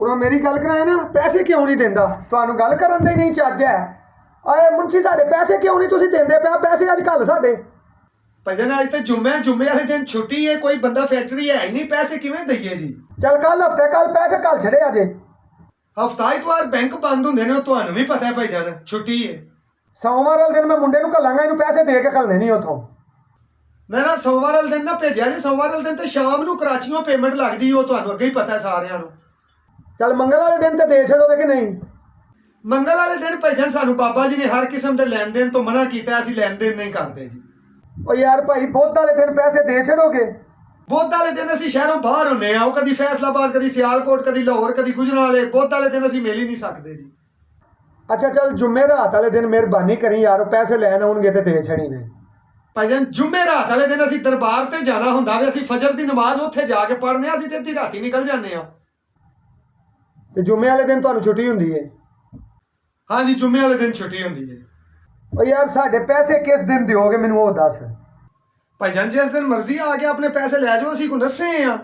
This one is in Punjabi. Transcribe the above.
ਹੁਣ ਮੇਰੀ ਗੱਲ ਕਰਾਏ ਨਾ, ਪੈਸੇ ਕਿਉਂ ਨਹੀਂ ਦਿੰਦਾ? ਤੁਹਾਨੂੰ ਗੱਲ ਕਰਨ ਦੇ ਨਹੀਂ ਚੱਜ ਹੈ। ਆਏ ਮੁੰਸ਼ੀ ਸਾਡੇ ਪੈਸੇ ਕਿਉਂ ਨਹੀਂ ਤੁਸੀਂ ਦਿੰਦੇ ਪਿਆ? ਪੈਸੇ ਅੱਜ ਕੱਲ ਸਾਡੇ ਭਜਨ ਅੱਜ ਤੇ ਜੁਮੇ ਵਾਲੇ ਦਿਨ ਛੁੱਟੀ ਹੈ, ਕੋਈ ਬੰਦਾ ਫੈਕਟਰੀ ਹੈ ਹੀ ਨਹੀਂ, ਪੈਸੇ ਕਿਵੇਂ ਦਈਏ ਜੀ? ਚੱਲ ਕੱਲ ਹਫਤੇ ਕੱਲ ਪੈਸੇ ਕੱਲ ਛੜੇ ਅਜੇ। ਹਫਤਾ ਇਤਵਾਰ ਬੈਂਕ ਬੰਦ ਹੁੰਦੇ ਨੇ, ਉਹ ਤੁਹਾਨੂੰ ਵੀ ਪਤਾ ਹੈ ਭਾਈਜਾਨ, ਛੁੱਟੀ ਹੈ। ਸੋਮਵਾਰ ਵਾਲੇ ਦਿਨ ਮੈਂ ਮੁੰਡੇ ਨੂੰ ਘੱਲਾਂਗਾ, ਇਹਨੂੰ ਪੈਸੇ ਦੇ ਕੇ ਘੱਲਣੇ ਨਹੀਂ ਉੱਥੋਂ। ਨਾ ਸੋਮਵਾਰ ਵਾਲੇ ਦਿਨ ਨਾ ਭੇਜਿਆ ਜੀ। ਸੋਮਵਾਰ ਵਾਲੇ ਦਿਨ ਤੇ ਸ਼ਾਮ ਨੂੰ ਕਰਾਚੀਓਂ ਪੇਮੈਂਟ ਲੱਗਦੀ, ਉਹ ਤੁਹਾਨੂੰ ਅੱਗੇ ਹੀ ਪਤਾ ਸਾਰਿਆਂ ਨੂੰ। ਚੱਲ ਮੰਗਲ ਵਾਲੇ ਦਿਨ ਤੇ ਦੇ ਛੱਡੋਗੇ ਕਿ ਨਹੀਂ? ਮੰਗਲ ਵਾਲੇ ਦਿਨ ਭਾਈਜਾਨ ਸਾਨੂੰ ਬਾਬਾ ਜੀ ਨੇ ਹਰ ਕਿਸਮ ਦੇ ਲੈਣ ਦੇਣ ਤੋਂ ਮਨਾ ਕੀਤਾ, ਅਸੀਂ ਲੈਣ ਦੇਣ ਨਹੀਂ ਕਰਦੇ ਜੀ। ਉਹ ਯਾਰ ਭਾਈ ਬੁੱਧ ਵਾਲੇ ਦਿਨ ਪੈਸੇ ਦੇ ਛੱਡੋਗੇ? ਬੁੱਧ ਵਾਲੇ ਦਿਨ ਅਸੀਂ ਸ਼ਹਿਰੋਂ ਬਾਹਰ ਹੁੰਨੇ ਆ, ਉਹ ਕਦੀ ਫੈਸਲਾਬਾਦ, ਕਦੀ ਸਿਆਲਕੋਟ, ਕਦੀ ਲਾਹੌਰ, ਕਦੀ ਗੁਜਰਾਂਵਾਲੇ। ਬੁੱਧ ਵਾਲੇ ਦਿਨ ਅਸੀਂ ਮਿਲ ਹੀ ਨਹੀਂ ਸਕਦੇ ਜੀ। ਅੱਛਾ ਚੱਲ ਜੁਮੇ ਰਾਤ ਵਾਲੇ ਦਿਨ ਮਿਹਰਬਾਨੀ ਕਰੀ ਯਾਰ, ਪੈਸੇ ਲੈਣ ਆਉਣਗੇ ਤੇ ਦੇ ਛੜੀ ਨੇ। ਭਾਈਜਾਨ ਜੁਮੇ ਰਾਤ ਵਾਲੇ ਦਿਨ ਅਸੀਂ ਦਰਬਾਰ ਤੇ ਜਾਣਾ ਹੁੰਦਾ ਵੇ, ਅਸੀਂ ਫਜਰ ਦੀ ਨਮਾਜ਼ ਉੱਥੇ ਜਾ ਕੇ ਪੜ੍ਹਨੇ ਆ, ਅਸੀਂ ਤੇ ਅੱਧੀ ਰਾਤੀ ਨਿਕਲ ਜਾਂਦੇ ਆ। ਤੇ ਜੁਮੇ ਵਾਲੇ ਦਿਨ ਤੁਹਾਨੂੰ ਛੁੱਟੀ ਹੁੰਦੀ ਹੈ? ਹਾਂਜੀ ਜੁਮੇ ਵਾਲੇ ਦਿਨ ਛੁੱਟੀ ਹੁੰਦੀ ਹੈ। ਉਹ ਯਾਰ ਸਾਡੇ ਪੈਸੇ ਕਿਸ ਦਿਨ ਦਿਓਗੇ ਮੈਨੂੰ ਉਹ ਦੱਸ। ਭਾਈਜਾਨ ਜਿਸ ਦਿਨ ਮਰਜ਼ੀ ਆ ਕੇ ਆਪਣੇ ਪੈਸੇ ਲੈ ਜਾਓ, ਅਸੀਂ ਕੋ ਨੱਸੇ ਆ।